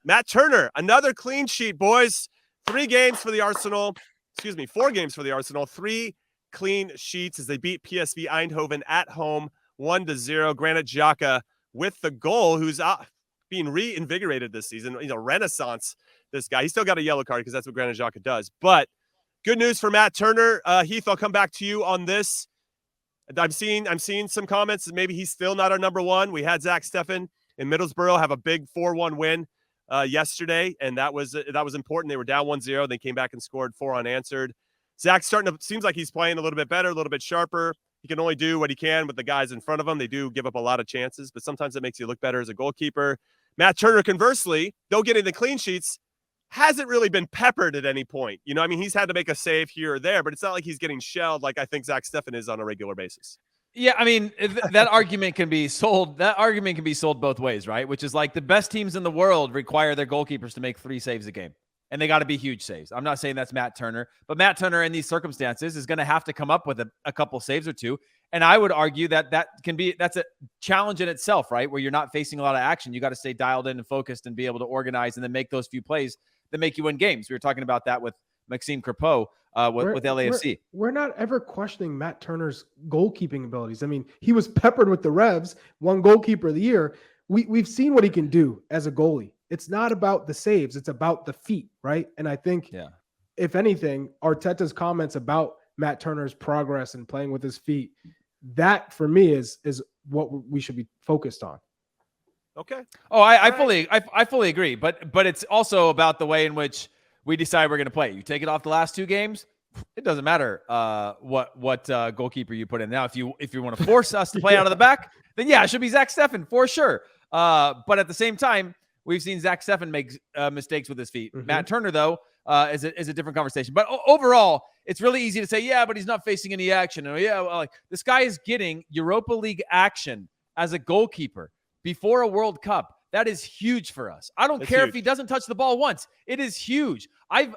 Matt Turner, another clean sheet, boys. 4 games for the Arsenal. 3 clean sheets as they beat PSV Eindhoven at home 1-0. Granit Xhaka with the goal, who's being reinvigorated this season. Renaissance, this guy. He still got a yellow card because that's what Granit Xhaka does. But good news for Matt Turner. Heath, I'll come back to you on this. I'm seeing some comments that maybe he's still not our number one. We had Zack Steffen in Middlesbrough have a big 4-1 win yesterday, and that was important. They were down 1-0. They came back and scored 4 unanswered. Zach's seems like he's playing a little bit better, a little bit sharper. He can only do what he can with the guys in front of him. They do give up a lot of chances, but sometimes it makes you look better as a goalkeeper. Matt Turner, conversely, though getting the clean sheets, hasn't really been peppered at any point. He's had to make a save here or there, but it's not like he's getting shelled like I think Zack Steffen is on a regular basis. Yeah, I mean, that argument can be sold. That argument can be sold both ways, right? Which is like the best teams in the world require their goalkeepers to make 3 saves a game. And they got to be huge saves. I'm not saying that's Matt Turner, but Matt Turner in these circumstances is going to have to come up with a couple saves or 2. And I would argue that's a challenge in itself, right? Where you're not facing a lot of action. You got to stay dialed in and focused and be able to organize and then make those few plays that make you win games. We were talking about that with Maxime Crepeau with LAFC. We're not ever questioning Matt Turner's goalkeeping abilities. I mean, he was peppered with the Revs, won goalkeeper of the year. We've seen what he can do as a goalie. It's not about the saves. It's about the feet, right? And I think, if anything, Arteta's comments about Matt Turner's progress and playing with his feet, that for me is what we should be focused on. Okay. Oh, I fully agree. But it's also about the way in which we decide we're going to play. You take it off the last 2 games, it doesn't matter what goalkeeper you put in. Now, if you want to force us to play out of the back, then it should be Zack Steffen for sure. But at the same time, we've seen Zack Steffen make mistakes with his feet. Mm-hmm. Matt Turner, though, is a different conversation. But overall, it's really easy to say, but he's not facing any action. Or this guy is getting Europa League action as a goalkeeper before a World Cup. That is huge for us. I don't care if he doesn't touch the ball once. It is huge. I've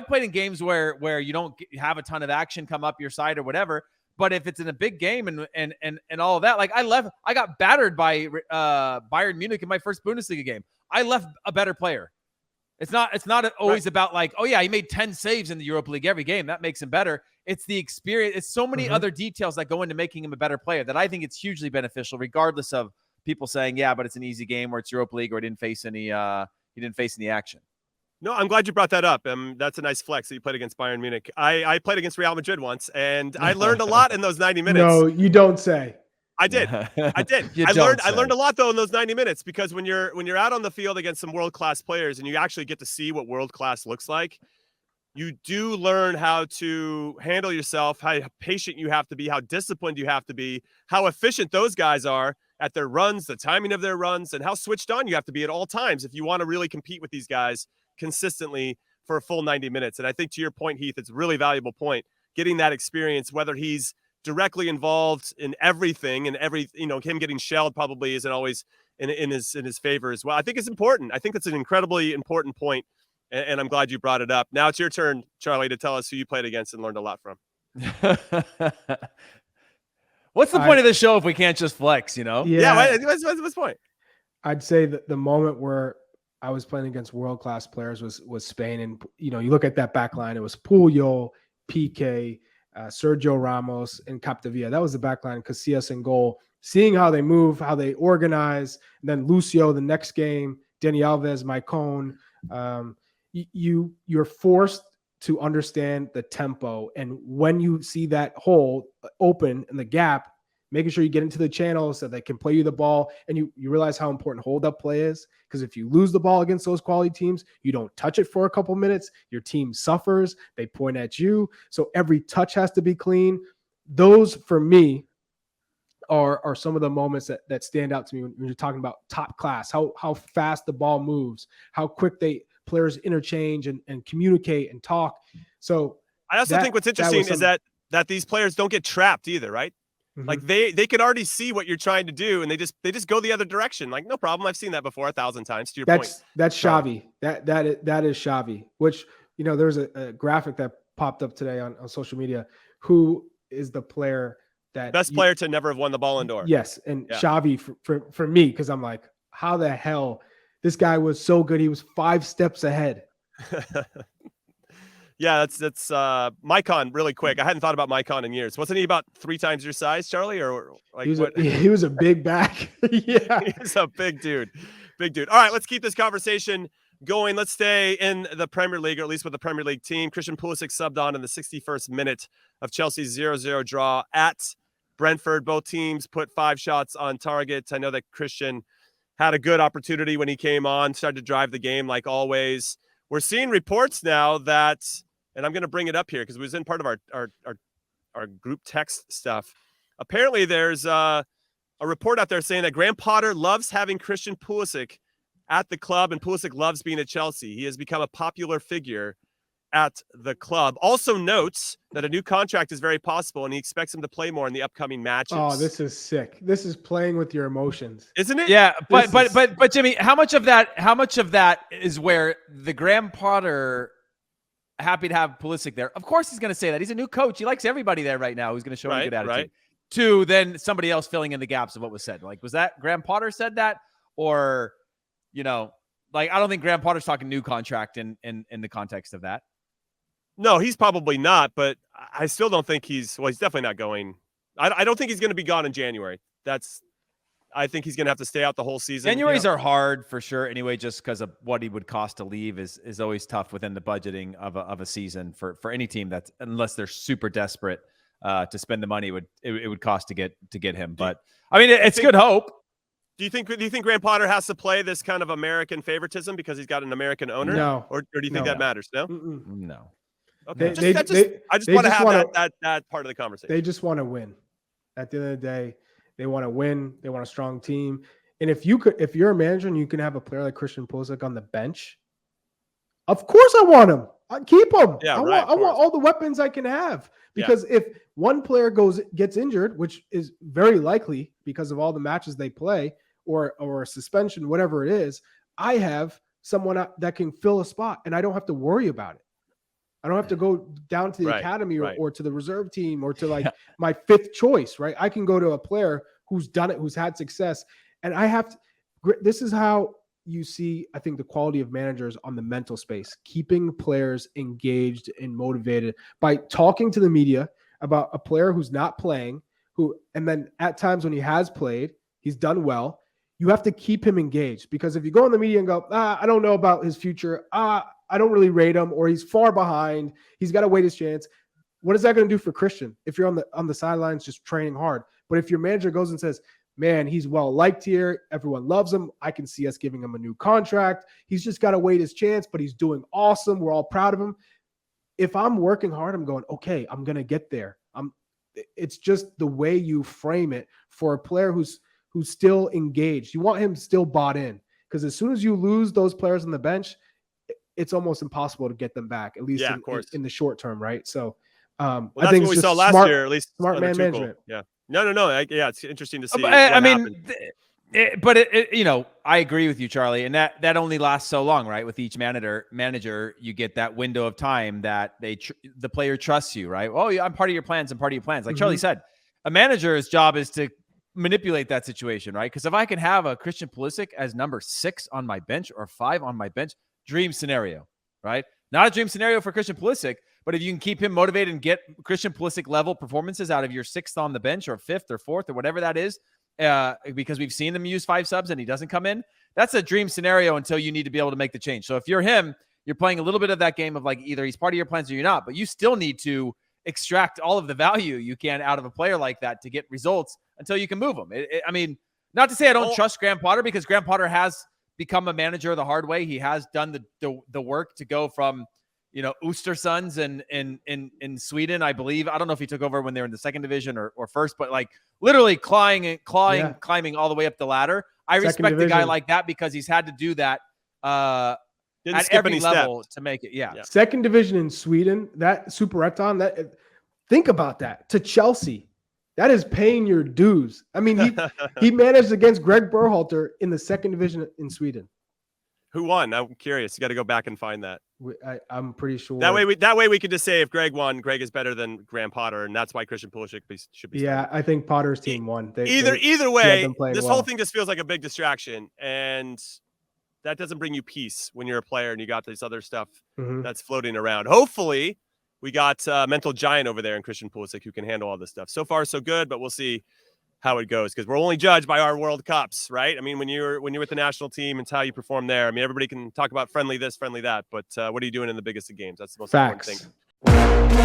played in games where you don't have a ton of action come up your side or whatever. But if it's in a big game and all of that, like I got battered by Bayern Munich in my first Bundesliga game. I left a better player. It's not always about like, he made 10 saves in the Europa League every game. That makes him better. It's the experience. It's so many other details that go into making him a better player that I think it's hugely beneficial, regardless of people saying, but it's an easy game or it's Europa League or he didn't face any action. No, I'm glad you brought that up. That's a nice flex that you played against Bayern Munich. I played against Real Madrid once, and I learned a lot in those 90 minutes. No, you don't say. I did. I learned a lot though in those 90 minutes because when you're out on the field against some world-class players and you actually get to see what world-class looks like, you do learn how to handle yourself, how patient you have to be, how disciplined you have to be, how efficient those guys are at their runs, the timing of their runs, and how switched on you have to be at all times if you want to really compete with these guys consistently for a full 90 minutes. And I think to your point, Heath, it's a really valuable point, getting that experience, whether he's directly involved in everything and him getting shelled probably isn't always in his favor as well. I think it's important. I think it's an incredibly important point, and I'm glad you brought it up. Now it's your turn, Charlie, to tell us who you played against and learned a lot from. What's the point of the show if we can't just flex, Yeah, what's the point? I'd say that the moment where I was playing against world-class players was Spain. And, you look at that back line, it was Puyol, Piqué, Sergio Ramos, and Capdevila. That was the back line, Casillas in goal. Seeing how they move, how they organize, and then Lucio the next game, Dani Alves, Maicon. You're forced to understand the tempo. And when you see that hole open in the gap, making sure you get into the channel so they can play you the ball. And you realize how important hold-up play is. Because if you lose the ball against those quality teams, you don't touch it for a couple minutes. Your team suffers. They point at you. So every touch has to be clean. Those, for me, are some of the moments that stand out to me when you're talking about top class, how fast the ball moves, how quick players interchange and communicate and talk. So I also think what's interesting is that these players don't get trapped either, right? Mm-hmm. Like they can already see what you're trying to do, and they just go the other direction. Like, no problem. I've seen that before 1,000 times. To your point, that's Xavi. That is Xavi. Which there's a graphic that popped up today on social media. Who is the player that best player to never have won the Ballon d'Or? Yes, and Xavi for me, because I'm like, how the hell This guy was so good. He was 5 steps ahead. Yeah, that's Mycon really quick. I hadn't thought about Mycon in years. Wasn't he about 3 times your size, Charlie? Or like what? He was a big back. Yeah. He's a big dude. Big dude. All right, let's keep this conversation going. Let's stay in the Premier League, or at least with the Premier League team. Christian Pulisic subbed on in the 61st minute of Chelsea's 0-0 draw at Brentford. Both teams put 5 shots on target. I know that Christian had a good opportunity when he came on, started to drive the game like always. We're seeing reports now that, and I'm going to bring it up here because it was in part of our group text stuff. Apparently, there's a report out there saying that Graham Potter loves having Christian Pulisic at the club, and Pulisic loves being at Chelsea. He has become a popular figure at the club. Also notes that a new contract is very possible, and he expects him to play more in the upcoming matches. Oh, this is sick. This is playing with your emotions, isn't it? Yeah, but Jimmy, how much of that is where the Graham Potter happy to have Pulisic there? Of course, he's going to say that. He's a new coach. He likes everybody there right now who's going to show him a good attitude. Right. To then somebody else filling in the gaps of what was said. Like, was that Graham Potter said that, or I don't think Graham Potter's talking new contract in the context of that. No, he's probably not, but I still don't think he's definitely not going. I don't think he's going to be gone in January. I think he's going to have to stay out the whole season. Januaries are hard for sure anyway, just because of what he would cost to leave is always tough within the budgeting of a season for any team that's, unless they're super desperate to spend the money it would cost to get him. But I mean, it's good hope. Do you think Graham Potter has to play this kind of American favoritism because he's got an American owner? No. Or do you think that matters? No? No. Okay. I just want to have that part of the conversation. They just want to win. At the end of the day, they want to win. They want a strong team. And if you're a manager and you can have a player like Christian Pulisic on the bench, of course I want him. I keep him. Yeah, I want all the weapons I can have. Because if one player gets injured, which is very likely because of all the matches they play, or a suspension, whatever it is, I have someone that can fill a spot, and I don't have to worry about it. I don't have to go down to the academy or to the reserve team or to my 5th choice, right? I can go to a player who's done it, who's had success. And this is how you see, I think, the quality of managers on the mental space, keeping players engaged and motivated by talking to the media about a player who's not playing, and then at times when he has played, he's done well. You have to keep him engaged, because if you go in the media and go, I don't know about his future, I don't really rate him, or he's far behind, he's got to wait his chance. What is that going to do for Christian if you're on the sidelines just training hard? But if your manager goes and says, man, he's well liked here, everyone loves him, I can see us giving him a new contract, he's just got to wait his chance, but he's doing awesome, we're all proud of him. If I'm working hard, I'm going, okay, I'm going to get there. It's just the way you frame it for a player who's still engaged. You want him still bought in, because as soon as you lose those players on the bench, it's almost impossible to get them back, at least in the short term, right? So I think that's what we saw last year, at least smart man management. Yeah. No. It's interesting to see. But I agree with you, Charlie, and that only lasts so long, right? With each manager, you get that window of time that the player trusts you, right? Oh, yeah, I'm part of your plans. Like Charlie said, a manager's job is to manipulate that situation, right? Because if I can have a Christian Pulisic as number 6 on my bench or 5 on my bench, dream scenario, right? Not a dream scenario for Christian Pulisic, but if you can keep him motivated and get Christian Pulisic level performances out of your 6th on the bench or 5th or 4th or whatever that is, because we've seen them use 5 subs and he doesn't come in, that's a dream scenario until you need to be able to make the change. So if you're him, you're playing a little bit of that game of like either he's part of your plans or you're not, but you still need to extract all of the value you can out of a player like that to get results until you can move him. I mean, not to say I don't trust Graham Potter, because Graham Potter has become a manager the hard way. He has done the work to go from, Östersunds in Sweden, I believe. I don't know if he took over when they were in the 2nd division or first, but like literally climbing all the way up the ladder. I respect a guy like that because he's had to do that at every level to make it. Yeah. 2nd division in Sweden, that Superettan, think about that, to Chelsea. That is paying your dues. I mean, he managed against Greg Berhalter in the 2nd division in Sweden. Who won? I'm curious. You got to go back and find that. I'm pretty sure. That way we could just say if Greg won, Greg is better than Graham Potter, and that's why Christian Pulisic should be. Yeah, I think Potter's team won. Either way, this whole thing just feels like a big distraction, and that doesn't bring you peace when you're a player and you got this other stuff Mhm. that's floating around. Hopefully, we got a mental giant over there in Christian Pulisic who can handle all this stuff. So far, so good, but we'll see how it goes because we're only judged by our World Cups, right? I mean, when you're with the national team, it's how you perform there. I mean, everybody can talk about friendly this, friendly that, but what are you doing in the biggest of games? That's the most important Facts. thing.